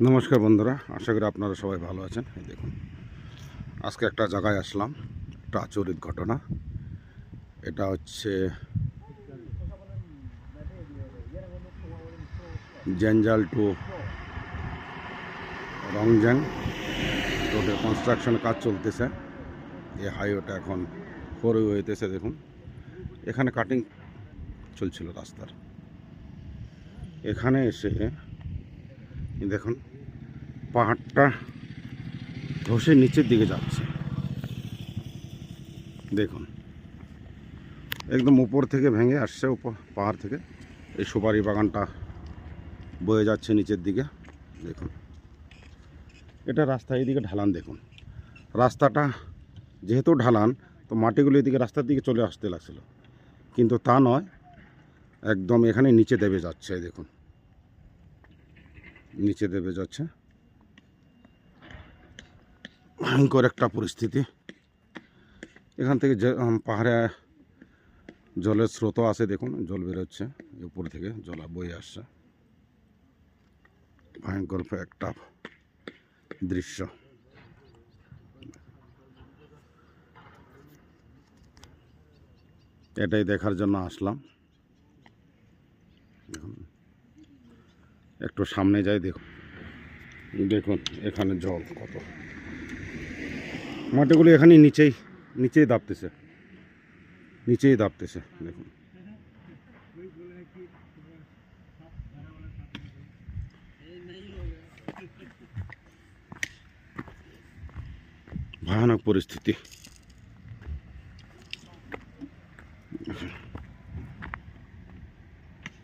নমস্কার বন্ধুরা, আশা করি আপনারা সবাই ভালো আছেন। এই দেখুন, আজকে একটা জায়গায় আসলাম, একটা আচরিত ঘটনা। এটা হচ্ছে জেনজাল টু রংজ্যাং রোডে কনস্ট্রাকশন কাজ চলতেছে। এই হাইওয়েটা এখন 4 হইতেছে। দেখুন, এখানে কাটিং চলছিল রাস্তার। এখানে এসে দেখুন পাহাড়টা ধসে নিচের দিকে যাচ্ছে। দেখুন, একদম উপর থেকে ভেঙে আসছে, উপর পাহাড় থেকে এই সুপারি বাগানটা বয়ে যাচ্ছে নিচের দিকে। দেখুন, এটা রাস্তা, এইদিকে ঢালান। দেখুন, রাস্তাটা যেহেতু ঢালান, তো মাটিগুলো এদিকে রাস্তার দিকে চলে আসতে লাগছিল, কিন্তু তা নয়, একদম এখানে নিচে দেবে যাচ্ছে। দেখুন, নিচে দেবে যাচ্ছে। ভয়ঙ্কর একটা পরিস্থিতি। এখান থেকে পাহাড়ে জলের স্রোত আছে। দেখুন, জল বেরোচ্ছে উপর থেকে, জল বয়ে আসছে। ভয়ঙ্কর একটা দৃশ্য। এটাই দেখার জন্য আসলাম। একটু সামনে যাই। দেখুন, দেখুন এখানে জল কত, মাটিগুলো এখানে নিচেই দাবতেছে, নিচেই দাবতেছে। দেখুন, ভয়ানক পরিস্থিতি।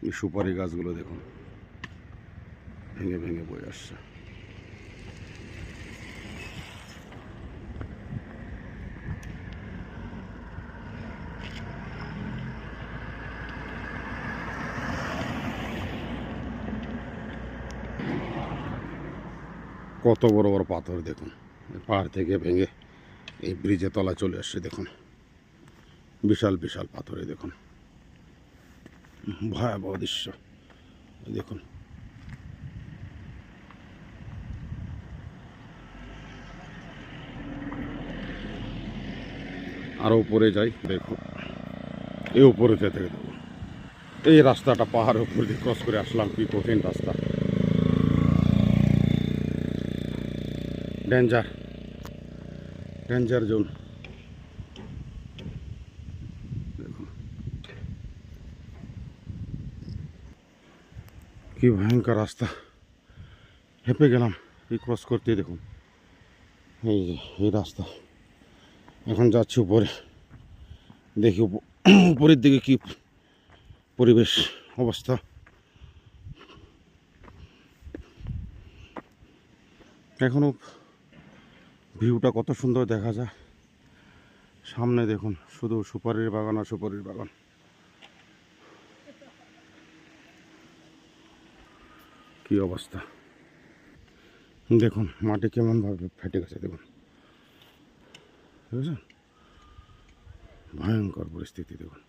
এই সুপারি গাছগুলো দেখুন, ভেঙে ভেঙে বয়ে আসছে। কত বড় বড় পাথর দেখুন, পাহাড় থেকে ভেঙে এই ব্রিজে তলা চলে আসছে। দেখুন, বিশাল বিশাল পাথরে। দেখুন, ভয়াবহ দৃশ্য। দেখুন, আরও উপরে যাই। দেখুন, এই উপরে থেকে দেখুন, এই রাস্তাটা পাহাড়ের উপর দিয়ে ক্রস করে আসলাম। কি কঠিন রাস্তা, ডেঞ্জার ডেঞ্জার জোন। দেখুন, কি ভয়ঙ্কর রাস্তা। হেঁপে গেলাম এই ক্রস করতে। দেখুন, এই রাস্তা। এখন যাচ্ছি উপরে, দেখি উপরের দিকে কি পরিবেশ অবস্থা। এখনো ভিউটা কত সুন্দর দেখা যায়। সামনে দেখুন, শুধু সুপারির বাগান আর সুপারির বাগান। কি অবস্থা দেখুন, মাটি কেমনভাবে ফেটে গেছে। দেখুন, বুঝেছেন, ভয়ঙ্কর পরিস্থিতি। দেখুন,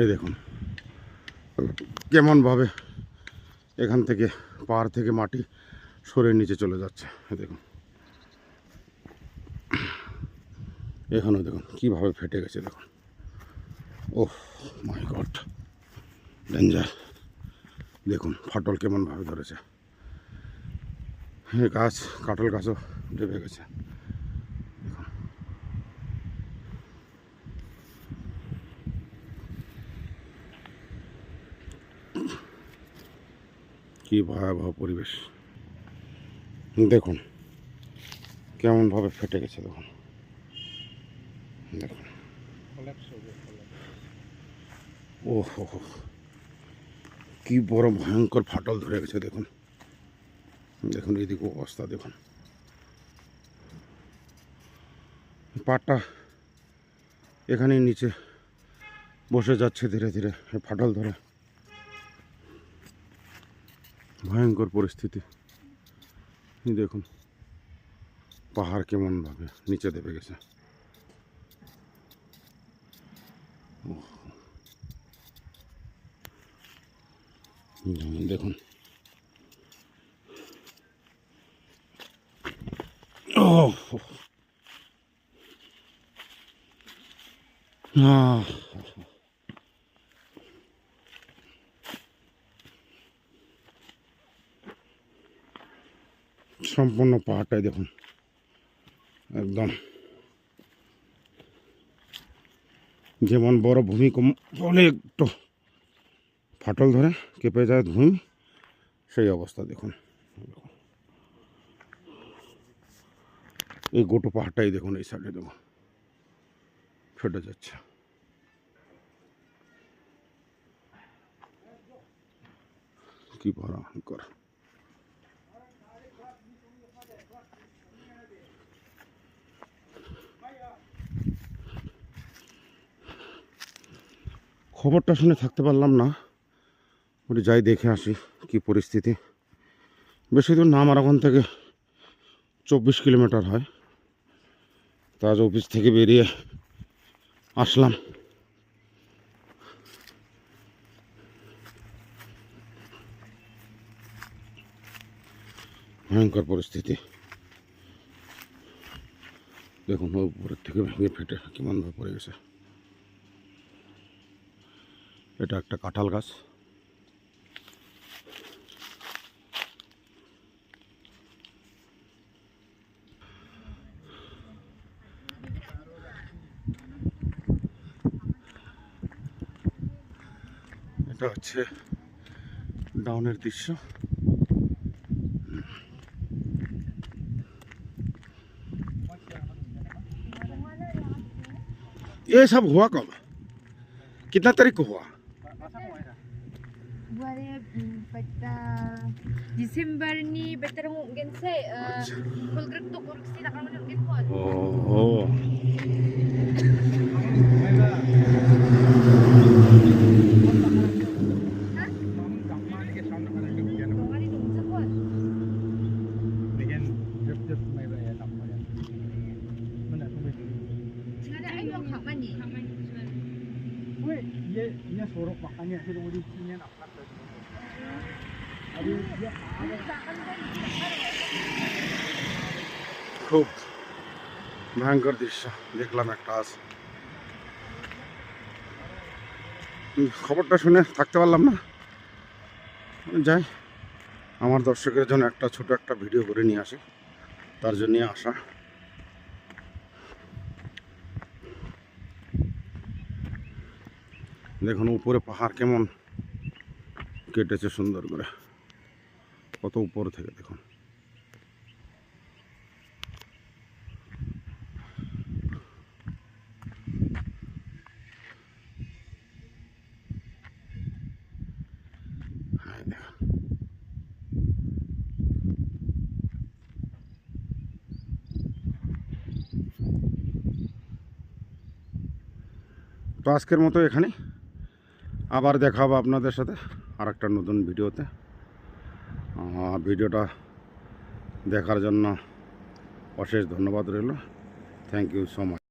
এই দেখুন কেমনভাবে এখান থেকে পাহাড় থেকে মাটি সরে নিচে চলে যাচ্ছে। দেখুন, এখানেও দেখুন কীভাবে ফেটে গেছে। দেখুন, ওহ মাই গড, ডেঞ্জার। দেখুন ফাটল কেমনভাবে ধরেছে। এই গাছ, কাঁঠাল গাছও ডেবে গেছে। কি ভয়াবহ পরিবেশ। দেখুন কেমনভাবে ফেটে গেছে। দেখুন, দেখুন, ও হো, কি বড় ভয়ঙ্কর ফাটল ধরে গেছে। দেখুন, দেখুন এইদিকে অবস্থা। দেখুন, পাটটা এখানেই নিচে বসে যাচ্ছে ধীরে ধীরে, ফাটল ধরে। ভয়ঙ্কর পরিস্থিতি। দেখুন পাহাড় কেমনভাবে নিচে দেবে গেছে। দেখুন ও সম্পূর্ণ পাহাড়টাই দেখুন একদম যেমন বড় ভূমিকম্প বলে একটু ফাটল ধরে কেঁপে যায় ভূমি, সেই অবস্থা দেখুন। এই গোটো পাহাড়টাই দেখুন, এই সাইডে দেখুন ফেটে যাচ্ছে। কি ভয়ঙ্কর! খবরটা শুনে থাকতে পারলাম না, ওটি যাই দেখে আসি কি পরিস্থিতি। বেশি দূর না, আমার ওখান থেকে 24 কিলোমিটার হয়। তাজ অফিস থেকে বেরিয়ে আসলাম। ভয়ঙ্কর পরিস্থিতি দেখুন, উপরের থেকে ভেঙে ফেটে কেমনভাবে পড়ে গেছে। এটা একটা কাঁঠাল গাছ। এটা হচ্ছে ডাউনের দৃশ্য। ये सब हुआ कब, कितना तारीख को हुआ? Desember ni better mungkin saya full gerak tu korupsi tak akan mungkin kuat. Oh. ये सोरok makanya sih mau dicinya apa খুব ভয়ঙ্কর দৃশ্য দেখলাম একটা আজ। খবরটা শুনে থাকতে পারলাম না, যাই আমার দর্শকের জন্য একটা ছোট একটা ভিডিও করে নিয়ে আসি, তার জন্যই আসা। দেখুন উপরে পাহাড় কেমন কেটেছে সুন্দর করে, কত উপর থেকে দেখুন। তো আজকের মতো এখানে, আবার দেখা হবে আপনাদের সাথে আর একটা নতুন ভিডিওতে। ভিডিওটা দেখার জন্য অশেষ ধন্যবাদ রইল। Thank you so much.